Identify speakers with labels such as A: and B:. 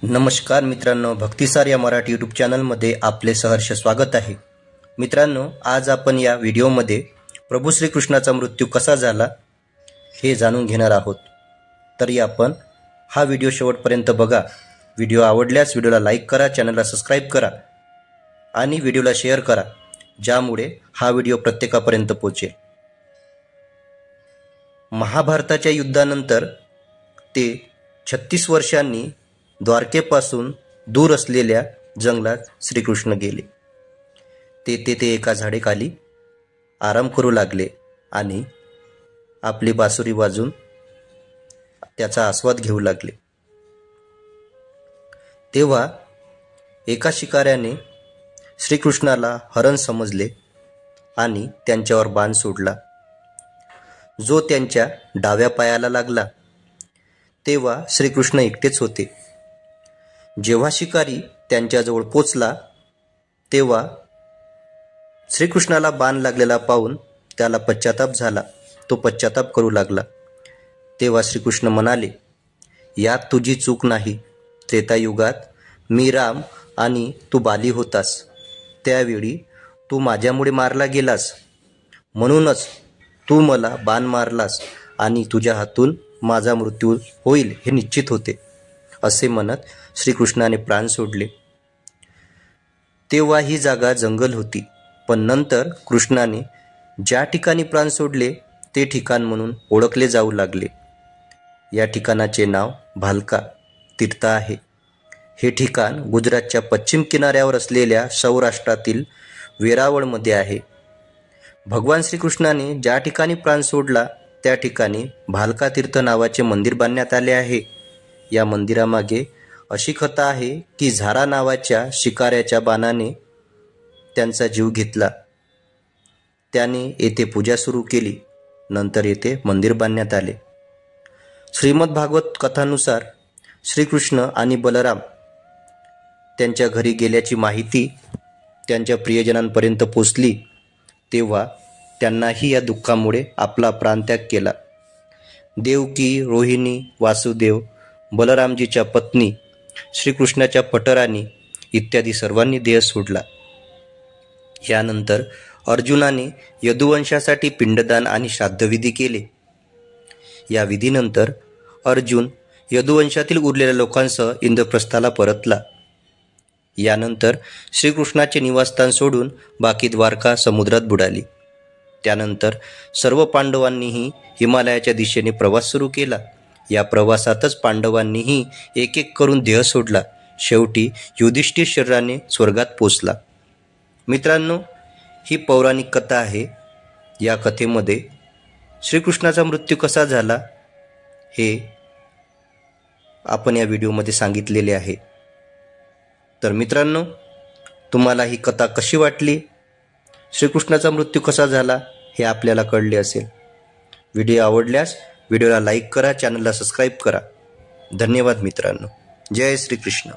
A: नमस्कार मित्रांनो, भक्तिसार या मराठी यूट्यूब चॅनलमध्ये आपले सहर्ष स्वागत आहे। मित्रांनो, आज आपण या व्हिडिओमध्ये प्रभू श्रीकृष्णाचा मृत्यू कसा झाला हे जाणून घेणार आहोत। तरी आपण हा व्हिडिओ शेवटपर्यंत बघा। व्हिडिओ आवडल्यास व्हिडिओला लाईक करा, चॅनलला सबस्क्राइब करा आणि व्हिडिओला शेअर करा, ज्यामुळे हा व्हिडिओ प्रत्येकापर्यंत पोहोचेल। महाभारताच्या युद्धानंतर ते 36 वर्षांनी द्वारकेपासून दूर असलेल्या जंगलात श्रीकृष्ण गेले। ते एका झाडेखाली आराम करू लागले आणि आपली बासुरी वाजवून त्याचा आस्वाद घेऊ लागले। तेव्हा एका शिकाऱ्याने श्रीकृष्णाला हरण समजले आणि त्यांच्यावर बाण सोडला, जो त्यांच्या डाव्या पायाला लागला। तेव्हा श्रीकृष्ण एकटेच होते। जेव्हा शिकारी त्यांच्याजवळ पोचला तेव्हा श्रीकृष्णाला बाण लागलेला पाहून त्याला पश्चाताप झाला। तो पश्चाताप करू लागला। तेव्हा श्रीकृष्ण म्हणाले, यात तुझी चूक नाही। त्रेतायुगात मी राम आणि तू बाली होतास, त्यावेळी तू माझ्यामुळे मारला गेलास, म्हणूनच तू मला बाण मारलास आणि तुझ्या हातून माझा मृत्यू होईल हे निश्चित होते। असे म्हणत श्रीकृष्णाने प्राण सोडले। तेव्हा ही जागा जंगल होती, पण नंतर कृष्णाने ज्या ठिकाणी प्राण सोडले ते ठिकाण म्हणून ओळखले जाऊ लागले। या ठिकाणाचे नाव भालका तीर्थ आहे। हे ठिकाण गुजरातच्या पश्चिम किनाऱ्यावर असलेल्या सौराष्ट्रातील वेरावळमध्ये आहे। भगवान श्रीकृष्णाने ज्या ठिकाणी प्राण सोडला त्या ठिकाणी भालका तीर्थ नावाचे मंदिर बांधण्यात आले आहे। या मंदिरामागे अशी कथा आहे की झारा नावाच्या शिकाऱ्याच्या बाणाने त्यांचा जीव घेतला। त्याने येथे पूजा सुरू केली, नंतर येथे मंदिर बांधण्यात आले। श्रीमद भागवत कथानुसार श्रीकृष्ण आणि बलराम त्यांच्या घरी गेल्याची माहिती त्यांच्या प्रियजनांपर्यंत पोचली, तेव्हा त्यांनाही या दुःखामुळे आपला प्राणत्याग केला। देवकी, रोहिणी, वासुदेव, बलरामजीच्या पत्नी, श्रीकृष्णाच्या पटराणी इत्यादी सर्वांनी देह सोडला। यानंतर अर्जुनाने यदुवंशासाठी पिंडदान आणि श्राद्धविधी केले। या विधीनंतर अर्जुन यदुवंशातील उरलेल्या लोकांसह इंद्रप्रस्थाला परतला। यानंतर श्रीकृष्णाचे निवासस्थान सोडून बाकी द्वारका समुद्रात बुडाली। त्यानंतर सर्व पांडवांनीही हिमालयाच्या दिशेने प्रवास सुरू केला। या प्रवासातच पांडवांनीही एक एक करून देह सोडला। शेवटी युधिष्ठिर शरीराने स्वर्गात पोचला। मित्रांनो, ही पौराणिक कथा आहे। या कथेमध्ये श्रीकृष्णाचा मृत्यू कसा झाला हे आपण या व्हिडिओमध्ये सांगितलेले आहे। तर मित्रांनो, तुम्हाला ही कथा कशी वाटली, श्रीकृष्णाचा मृत्यू कसा झाला हे आपल्याला कळले असेल। व्हिडिओ आवडल्यास व्हिडिओला लाईक करा, चॅनलला सबस्क्राइब करा। धन्यवाद मित्रांनो। जय श्रीकृष्ण।